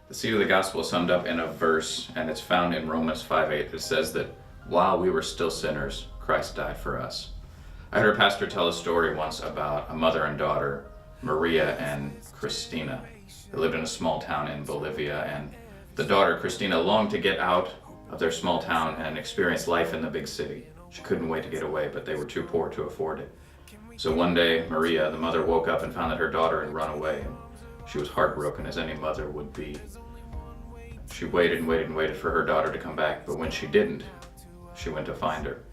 The seed of the gospel is summed up in a verse, and it's found in Romans 5:8. It says that while we were still sinners, Christ died for us. I heard a pastor tell a story once about a mother and daughter, Maria and Christina. They lived in a small town in Bolivia, and the daughter, Christina, longed to get out of their small town and experience life in the big city. She couldn't wait to get away, but they were too poor to afford it. So one day, Maria, the mother, woke up and found that her daughter had run away. She was heartbroken, as any mother would be. She waited and waited and waited for her daughter to come back, but when she didn't, she went to find her.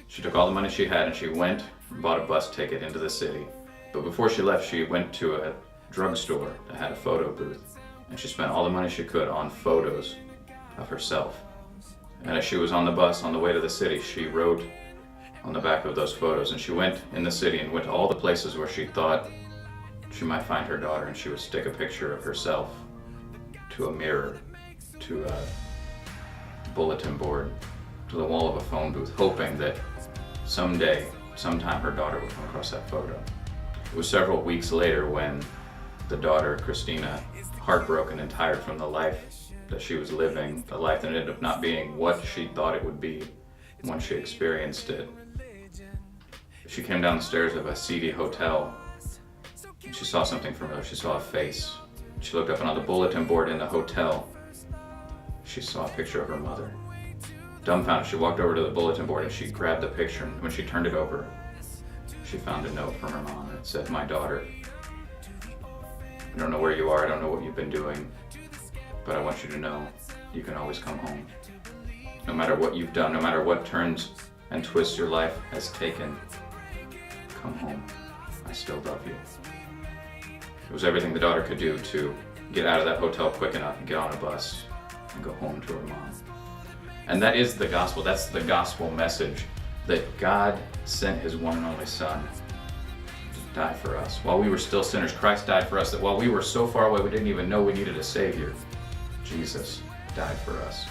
She took all the money she had and she went and bought a bus ticket into the city. But before she left, she went to a drugstore that had a photo booth, and she spent all the money she could on photos of herself. And as she was on the bus on the way to the city, she wrote on the back of those photos, and she went in the city and went to all the places where she thought she might find her daughter, and she would stick a picture of herself to a mirror, to a bulletin board, to the wall of a phone booth, hoping that someday, sometime, her daughter would come across that photo. It was several weeks later when the daughter, Christina, heartbroken and tired from the life that she was living, a life that ended up not being what she thought it would be when she experienced it. She came down the stairs of a seedy hotel. She saw something familiar. She saw a face. She looked up, and on the bulletin board in the hotel, she saw a picture of her mother. Dumbfounded, she walked over to the bulletin board and she grabbed the picture, and when she turned it over, she found a note from her mom that said, "My daughter, I don't know where you are, I don't know what you've been doing, but I want you to know you can always come home. No matter what you've done, no matter what turns and twists your life has taken, come home. I still love you." It was everything the daughter could do to get out of that hotel quick enough and get on a bus and go home to her mom. And that is the gospel. That's the gospel message, that God sent his one and only Son to die for us. While we were still sinners, Christ died for us. That while we were so far away we didn't even know we needed a Savior, Jesus died for us.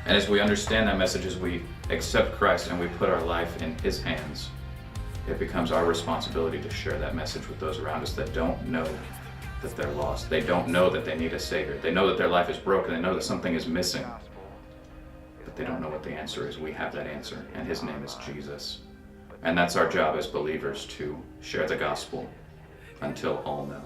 And as we understand that message, as we accept Christ and we put our life in his hands, it becomes our responsibility to share that message with those around us that don't know that they're lost. They don't know that they need a Savior. They know that their life is broken. They know that something is missing. But they don't know what the answer is. We have that answer, and his name is Jesus. And that's our job as believers, to share the gospel until all know.